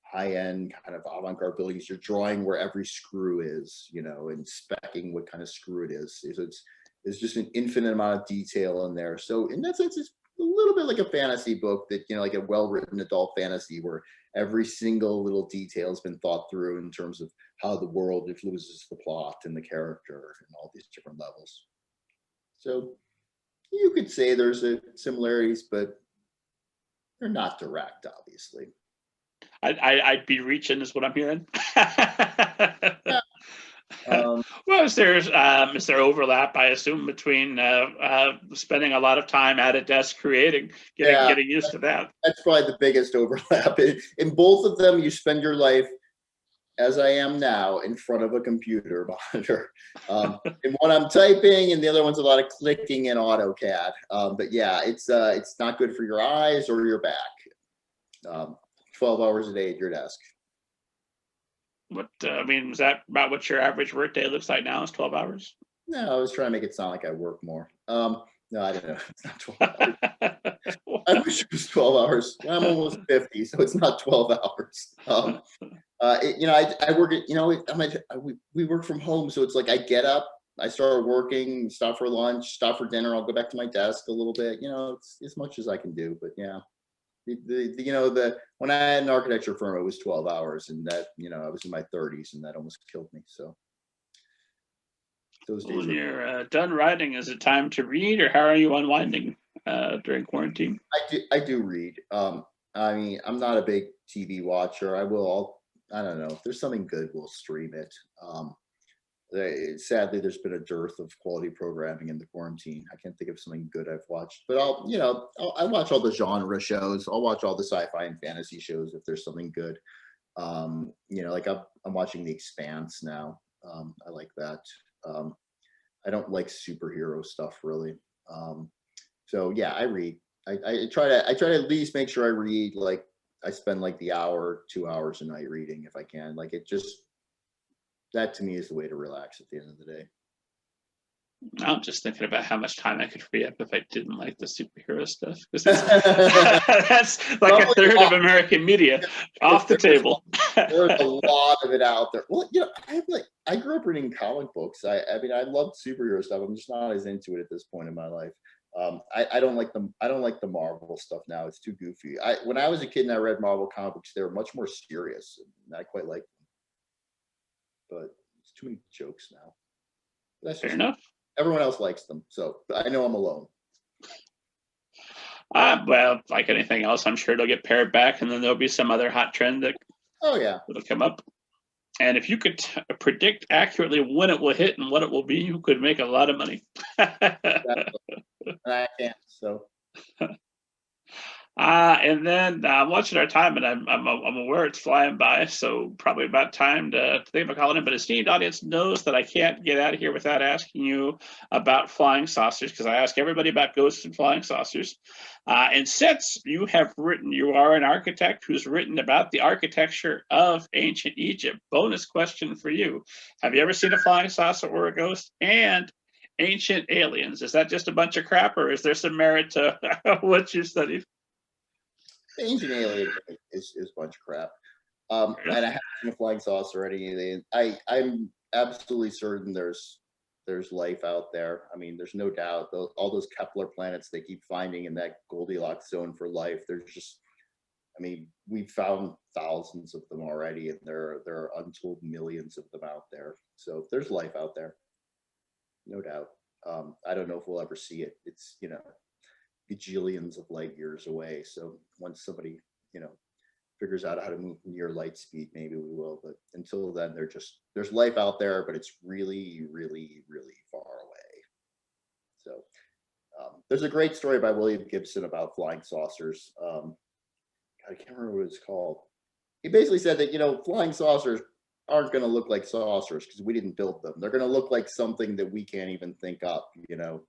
high-end kind of avant-garde buildings, you're drawing where every screw is, and speccing what kind of screw it is. So it's just an infinite amount of detail in there. So in that sense, it's a little bit like a fantasy book that, like a well-written adult fantasy where every single little detail has been thought through in terms of how the world influences the plot and the character and all these different levels. So you could say there's similarities, but they're not direct, obviously. I'd be reaching, is what I'm hearing. Well, is there overlap, I assume, between spending a lot of time at a desk creating, getting used to that? That's probably the biggest overlap. In both of them, you spend your life, as I am now, in front of a computer monitor. In one, I'm typing, and the other one's a lot of clicking in AutoCAD. But yeah, it's not good for your eyes or your back. 12 hours a day at your desk. Is that about what your average workday looks like now? Is 12 hours? No, I was trying to make it sound like I work more. No, I don't know. It's not 12 hours. I wish it was 12 hours. I'm almost 50, so it's not 12 hours. I work at, we work from home, so it's like I get up, I start working, stop for lunch, stop for dinner, I'll go back to my desk a little bit. It's as much as I can do, but yeah. When I had an architecture firm, it was 12 hours, and that, I was in my 30s, and that almost killed me. So those days. When you're done writing, is it time to read, or how are you unwinding during quarantine? I do read. I'm not a big TV watcher. I don't know, if there's something good, we'll stream it. Sadly, there's been a dearth of quality programming in the quarantine. I can't think of something good I've watched, but I watch all the genre shows. I'll watch all the sci-fi and fantasy shows if there's something good. Like I'm watching The Expanse now. I like that. I don't like superhero stuff really. So yeah, I read. I try to at least make sure I read. Like I spend like the hour, 2 hours a night reading if I can. Like that to me is the way to relax at the end of the day. I'm just thinking about how much time I could free up if I didn't like the superhero stuff. That's like a third of American media off the table. There's a lot of it out there. Well, I grew up reading comic books. I loved superhero stuff. I'm just not as into it at this point in my life. I don't like the Marvel stuff now. It's too goofy. When I was a kid and I read Marvel comic books, they were much more serious, and I quite liked them. But it's too many jokes now. That's fair enough. Everyone else likes them, so I know I'm alone. Well, like anything else, I'm sure it'll get pared back, and then there'll be some other hot trend that will come up. And if you could predict accurately when it will hit and what it will be, you could make a lot of money. Exactly. I can't, so. And then I'm watching our time, and I'm aware it's flying by, so probably about time to think about calling in. But esteemed audience knows that I can't get out of here without asking you about flying saucers, because I ask everybody about ghosts and flying saucers. And since you are an architect who's written about the architecture of ancient Egypt, bonus question for you: have you ever seen a flying saucer or a ghost? And ancient aliens, is that just a bunch of crap, or is there some merit to what you studied? Ancient alien is a bunch of crap. And I haven't seen a flying saucer or anything. I'm absolutely certain there's life out there. I mean, there's no doubt. All those Kepler planets they keep finding in that Goldilocks zone for life. There's just, I mean, we've found thousands of them already, and there are untold millions of them out there. So there's life out there, no doubt. I don't know if we'll ever see it. It's, you know, gajillions of light years away. So once somebody, you know, figures out how to move near light speed, maybe we will. But until then, there's life out there, but it's really, really, really far away. So there's a great story by William Gibson about flying saucers. I can't remember what it's called. He basically said that, you know, flying saucers aren't going to look like saucers because we didn't build them. They're going to look like something that we can't even think up, you know,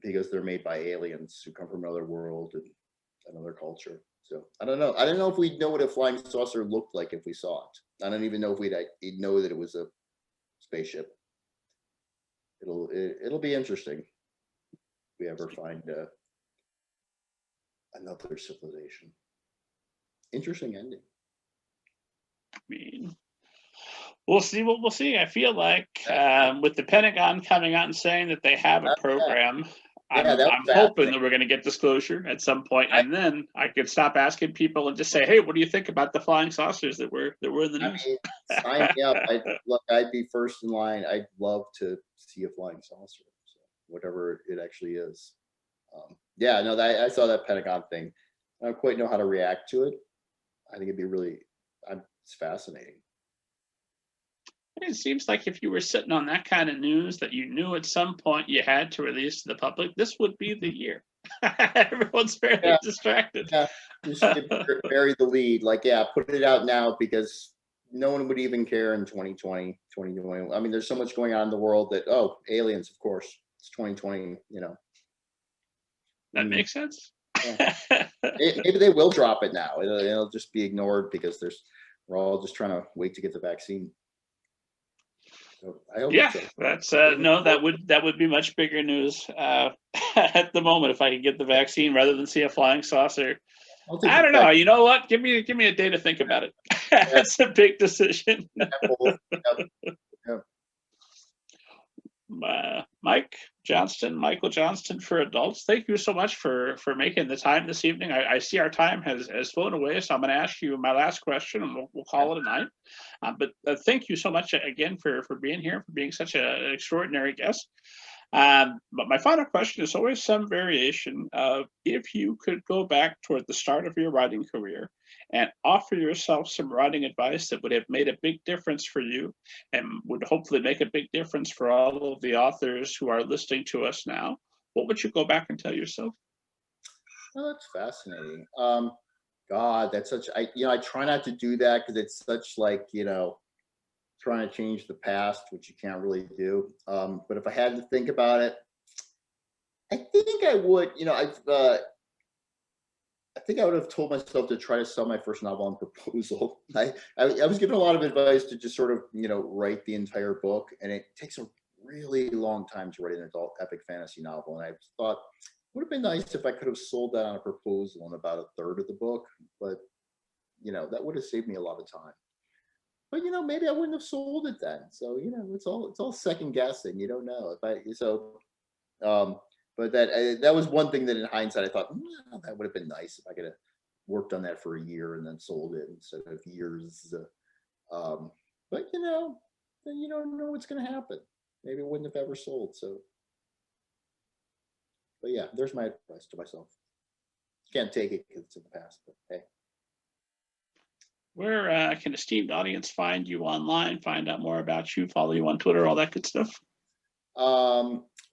because they're made by aliens who come from another world and another culture. So I don't know. I don't know if we'd know what a flying saucer looked like if we saw it. I don't even know if we'd know that it was a spaceship. It'll be interesting if we ever find another civilization. Interesting ending. I mean, we'll see what we'll see. I feel like with the Pentagon coming out and saying that they have a program, I'm hoping that we're going to get disclosure at some point, and then I could stop asking people and just say, "Hey, what do you think about the flying saucers that were in the news?" Sign me up. I'd be first in line. I'd love to see a flying saucer, so whatever it actually is. Yeah, no, I saw that Pentagon thing. I don't quite know how to react to it. I think it'd be really, it's fascinating. It seems like if you were sitting on that kind of news that you knew at some point you had to release to the public, this would be the year. Everyone's very distracted. Yeah, just bury the lead. Like, yeah, put it out now because no one would even care in 2020, 2021. I mean, there's so much going on in the world that, oh, aliens, of course, it's 2020, you know. That makes sense. Yeah. Maybe they will drop it now. It'll just be ignored because we're all just trying to wait to get the vaccine. So I hope so. That's no, that would be much bigger news at the moment if I could get the vaccine rather than see a flying saucer. I don't know. You know what? Give me a day to think about it. That's a big decision. Michael Johnston for Adults. Thank you so much for making the time this evening. I see our time has flown away, so I'm going to ask you my last question, and we'll call it a night. But thank you so much again for being here, for being such an extraordinary guest. But my final question is always some variation of if you could go back toward the start of your writing career and offer yourself some writing advice that would have made a big difference for you and would hopefully make a big difference for all of the authors who are listening to us now, what would you go back and tell yourself? Oh, that's fascinating. God, that's such, I try not to do that because it's such like, trying to change the past, which you can't really do. But if I had to think about it, I think I would, I think I would have told myself to try to sell my first novel on proposal. I was given a lot of advice to just sort of, write the entire book, and it takes a really long time to write an adult epic fantasy novel. And I thought it would have been nice if I could have sold that on a proposal in about a third of the book, but that would have saved me a lot of time. But maybe I wouldn't have sold it then. So it's all second guessing. You don't know but that was one thing that in hindsight I thought that would have been nice if I could have worked on that for a year and then sold it instead of years. But then you don't know what's going to happen. Maybe it wouldn't have ever sold. So, but yeah, there's my advice to myself. Can't take it because it's in the past. But hey. Where can esteemed audience find you online, find out more about you, follow you on Twitter, all that good stuff?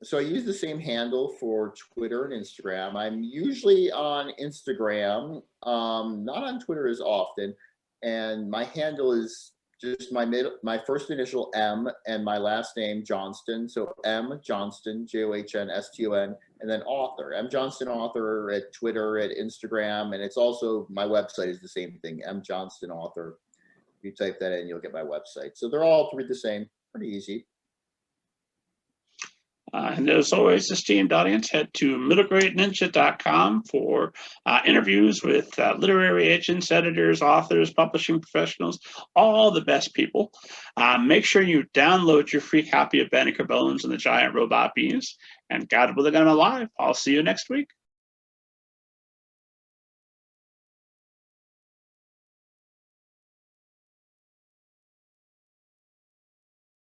So I use the same handle for Twitter and Instagram. I'm usually on Instagram, not on Twitter as often. And my handle is just my first initial M and my last name, Johnston. So M Johnston, JOHNSTON, and then author. M Johnston author at Twitter, at Instagram, and it's also my website is the same thing, M Johnston author. If you type that in, you'll get my website. So they're all three the same, pretty easy. And as always, esteemed audience, head to middlegradeninja.com for interviews with literary agents, editors, authors, publishing professionals, all the best people. Make sure you download your free copy of Banneker Bones and the Giant Robot Bees. And God willing, I'm alive. I'll see you next week.